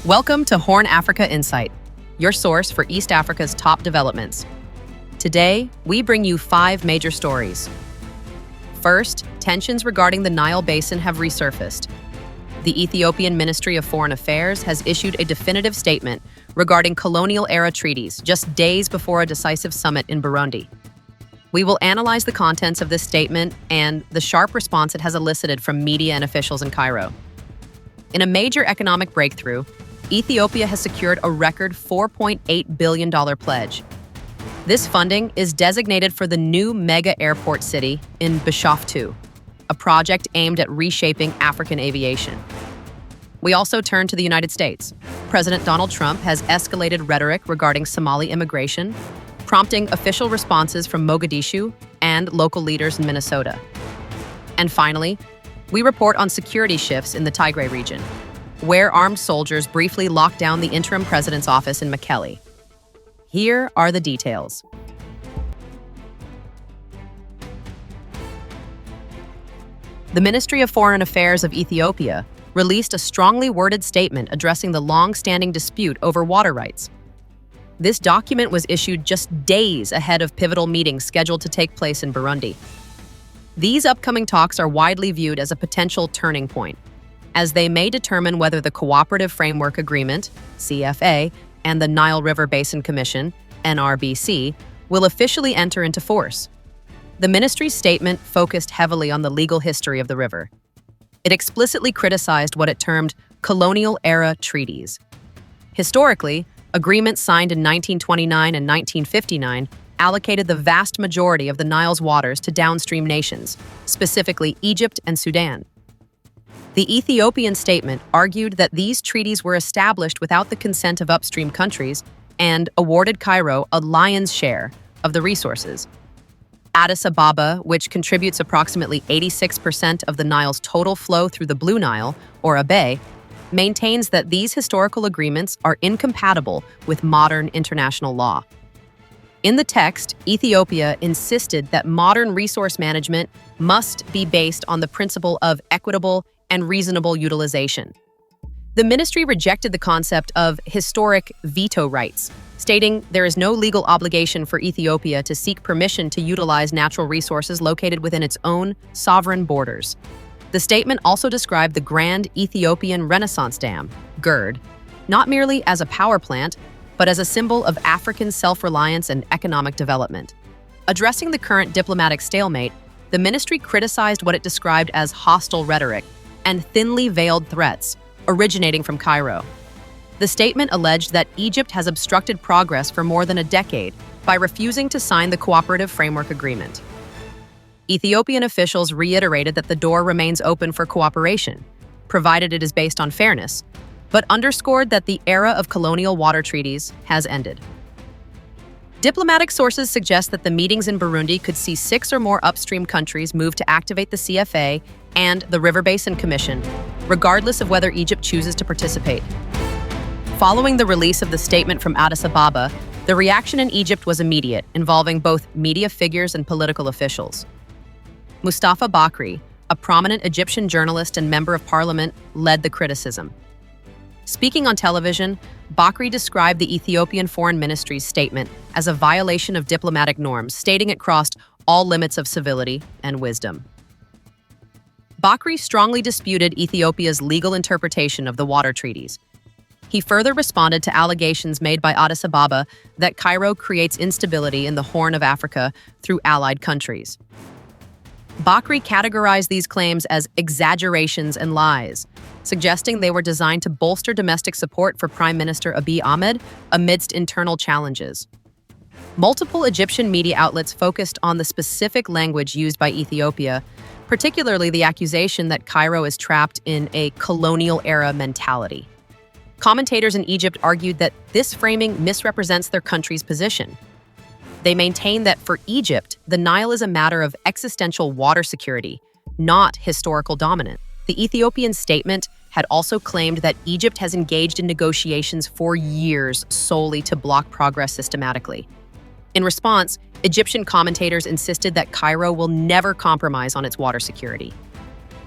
Welcome to HornAfrica Insight, your source for East Africa's top developments. Today, we bring you 5 major stories. First, tensions regarding the Nile Basin have resurfaced. The Ethiopian Ministry of Foreign Affairs has issued a definitive statement regarding colonial-era treaties just days before a decisive summit in Burundi. We will analyze the contents of this statement and the sharp response it has elicited from media and officials in Cairo. In a major economic breakthrough, Ethiopia has secured a record $4.8 billion pledge. This funding is designated for the new mega airport city in Bishoftu, a project aimed at reshaping African aviation. We also turn to the United States. President Donald Trump has escalated rhetoric regarding Somali immigration, prompting official responses from Mogadishu and local leaders in Minnesota. And finally, we report on security shifts in the Tigray region, where armed soldiers briefly locked down the interim president's office in Mekelle. Here are the details. The Ministry of Foreign Affairs of Ethiopia released a strongly worded statement addressing the long-standing dispute over water rights. This document was issued just days ahead of pivotal meetings scheduled to take place in Burundi. These upcoming talks are widely viewed as a potential turning point, as they may determine whether the Cooperative Framework Agreement, CFA, and the Nile River Basin Commission, NRBC, will officially enter into force. The ministry's statement focused heavily on the legal history of the river. It explicitly criticized what it termed colonial-era treaties. Historically, agreements signed in 1929 and 1959 allocated the vast majority of the Nile's waters to downstream nations, specifically Egypt and Sudan. The Ethiopian statement argued that these treaties were established without the consent of upstream countries and awarded Cairo a lion's share of the resources. Addis Ababa, which contributes approximately 86% of the Nile's total flow through the Blue Nile, or Abyei, maintains that these historical agreements are incompatible with modern international law. In the text, Ethiopia insisted that modern resource management must be based on the principle of equitable and reasonable utilization. The ministry rejected the concept of historic veto rights, stating there is no legal obligation for Ethiopia to seek permission to utilize natural resources located within its own sovereign borders. The statement also described the Grand Ethiopian Renaissance Dam, GERD, not merely as a power plant, but as a symbol of African self-reliance and economic development. Addressing the current diplomatic stalemate, the ministry criticized what it described as hostile rhetoric and thinly veiled threats originating from Cairo. The statement alleged that Egypt has obstructed progress for more than a decade by refusing to sign the Cooperative Framework Agreement. Ethiopian officials reiterated that the door remains open for cooperation, provided it is based on fairness, but underscored that the era of colonial water treaties has ended. Diplomatic sources suggest that the meetings in Burundi could see 6 or more upstream countries move to activate the CFA and the River Basin Commission, regardless of whether Egypt chooses to participate. Following the release of the statement from Addis Ababa, the reaction in Egypt was immediate, involving both media figures and political officials. Mustafa Bakri, a prominent Egyptian journalist and member of parliament, led the criticism. Speaking on television, Bakri described the Ethiopian Foreign Ministry's statement as a violation of diplomatic norms, stating it crossed all limits of civility and wisdom. Bakri strongly disputed Ethiopia's legal interpretation of the water treaties. He further responded to allegations made by Addis Ababa that Cairo creates instability in the Horn of Africa through allied countries. Bakri categorized these claims as exaggerations and lies, suggesting they were designed to bolster domestic support for Prime Minister Abiy Ahmed amidst internal challenges. Multiple Egyptian media outlets focused on the specific language used by Ethiopia, particularly the accusation that Cairo is trapped in a colonial-era mentality. Commentators in Egypt argued that this framing misrepresents their country's position. They maintain that for Egypt, the Nile is a matter of existential water security, not historical dominance. The Ethiopian statement had also claimed that Egypt has engaged in negotiations for years solely to block progress systematically. In response, Egyptian commentators insisted that Cairo will never compromise on its water security.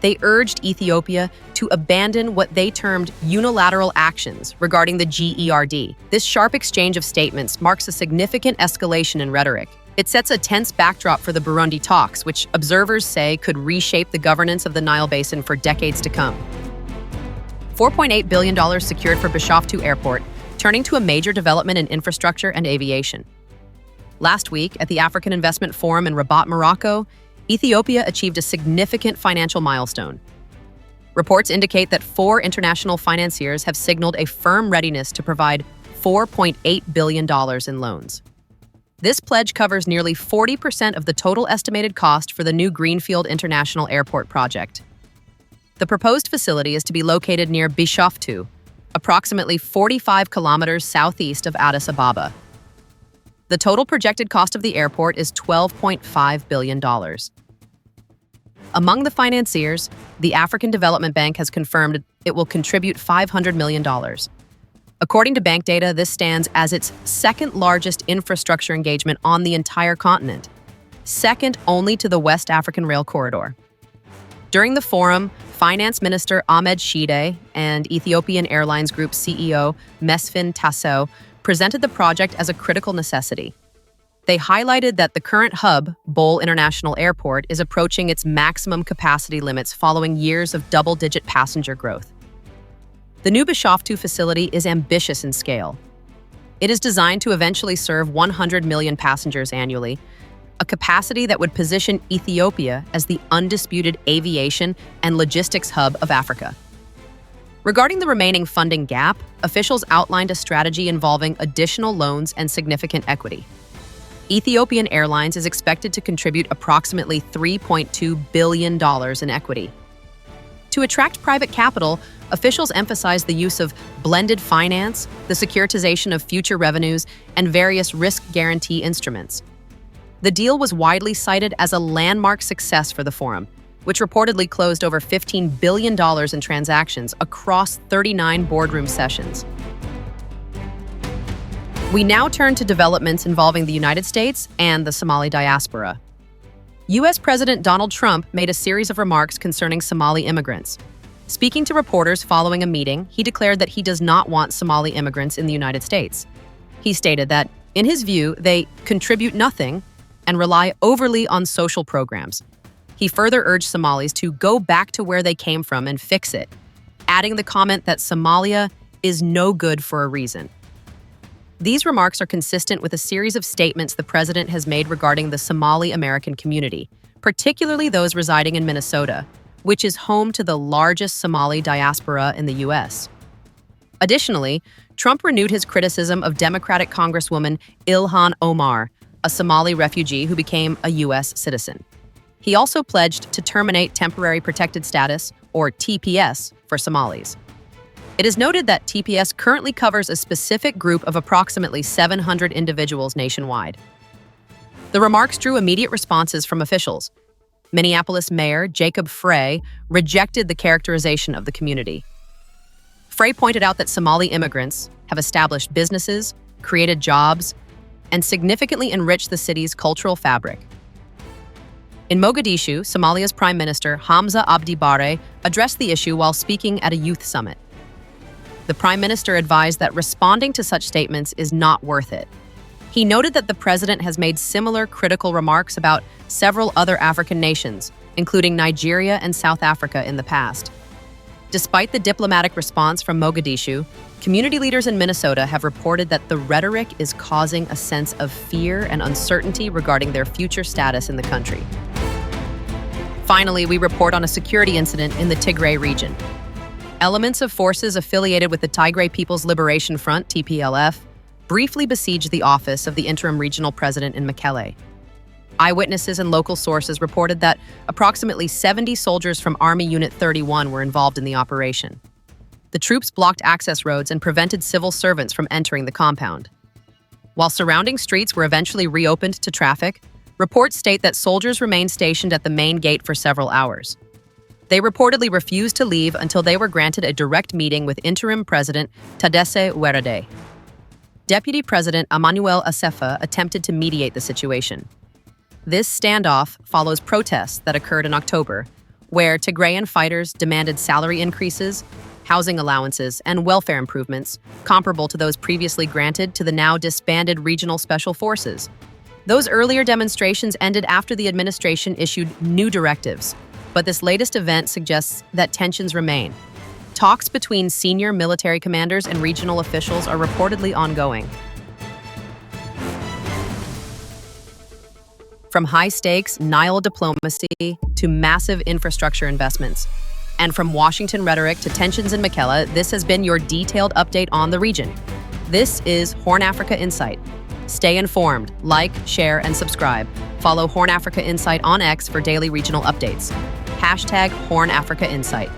They urged Ethiopia to abandon what they termed unilateral actions regarding the GERD. This sharp exchange of statements marks a significant escalation in rhetoric. It sets a tense backdrop for the Burundi talks, which observers say could reshape the governance of the Nile Basin for decades to come. $4.8 billion secured for Bishoftu Airport, turning to a major development in infrastructure and aviation. Last week, at the African Investment Forum in Rabat, Morocco, Ethiopia achieved a significant financial milestone. Reports indicate that 4 international financiers have signaled a firm readiness to provide $4.8 billion in loans. This pledge covers nearly 40% of the total estimated cost for the new Greenfield International Airport project. The proposed facility is to be located near Bishoftu, approximately 45 kilometers southeast of Addis Ababa. The total projected cost of the airport is $12.5 billion. Among the financiers, the African Development Bank has confirmed it will contribute $500 million. According to bank data, this stands as its second largest infrastructure engagement on the entire continent, second only to the West African Rail Corridor. During the forum, Finance Minister Ahmed Shide and Ethiopian Airlines Group CEO Mesfin Tasso presented the project as a critical necessity. They highlighted that the current hub, Bole International Airport, is approaching its maximum capacity limits following years of double-digit passenger growth. The new Bishoftu facility is ambitious in scale. It is designed to eventually serve 100 million passengers annually, a capacity that would position Ethiopia as the undisputed aviation and logistics hub of Africa. Regarding the remaining funding gap, officials outlined a strategy involving additional loans and significant equity. Ethiopian Airlines is expected to contribute approximately $3.2 billion in equity. To attract private capital, officials emphasized the use of blended finance, the securitization of future revenues, and various risk guarantee instruments. The deal was widely cited as a landmark success for the forum, which reportedly closed over $15 billion in transactions across 39 boardroom sessions. We now turn to developments involving the United States and the Somali diaspora. U.S. President Donald Trump made a series of remarks concerning Somali immigrants. Speaking to reporters following a meeting, he declared that he does not want Somali immigrants in the United States. He stated that, in his view, they contribute nothing and rely overly on social programs. He further urged Somalis to go back to where they came from and fix it, adding the comment that Somalia is no good for a reason. These remarks are consistent with a series of statements the president has made regarding the Somali American community, particularly those residing in Minnesota, which is home to the largest Somali diaspora in the U.S. Additionally, Trump renewed his criticism of Democratic Congresswoman Ilhan Omar, a Somali refugee who became a U.S. citizen. He also pledged to terminate Temporary Protected Status, or TPS, for Somalis. It is noted that TPS currently covers a specific group of approximately 700 individuals nationwide. The remarks drew immediate responses from officials. Minneapolis Mayor Jacob Frey rejected the characterization of the community. Frey pointed out that Somali immigrants have established businesses, created jobs, and significantly enriched the city's cultural fabric. In Mogadishu, Somalia's Prime Minister Hamza Abdi Bare addressed the issue while speaking at a youth summit. The Prime Minister advised that responding to such statements is not worth it. He noted that the president has made similar critical remarks about several other African nations, including Nigeria and South Africa in the past. Despite the diplomatic response from Mogadishu, community leaders in Minnesota have reported that the rhetoric is causing a sense of fear and uncertainty regarding their future status in the country. Finally, we report on a security incident in the Tigray region. Elements of forces affiliated with the Tigray People's Liberation Front, TPLF, briefly besieged the office of the interim regional president in Mekelle. Eyewitnesses and local sources reported that approximately 70 soldiers from Army Unit 31 were involved in the operation. The troops blocked access roads and prevented civil servants from entering the compound. While surrounding streets were eventually reopened to traffic, reports state that soldiers remained stationed at the main gate for several hours. They reportedly refused to leave until they were granted a direct meeting with interim president Tadesse Werede. Deputy President Emmanuel Asefa attempted to mediate the situation. This standoff follows protests that occurred in October, where Tigrayan fighters demanded salary increases, housing allowances, and welfare improvements comparable to those previously granted to the now disbanded regional special forces. Those earlier demonstrations ended after the administration issued new directives, but this latest event suggests that tensions remain. Talks between senior military commanders and regional officials are reportedly ongoing. From high-stakes Nile diplomacy to massive infrastructure investments, and from Washington rhetoric to tensions in Mekelle, this has been your detailed update on the region. This is HornAfrica Insight. Stay informed, like, share, and subscribe. Follow HornAfrica Insight on X for daily regional updates. #HornAfrica Insight.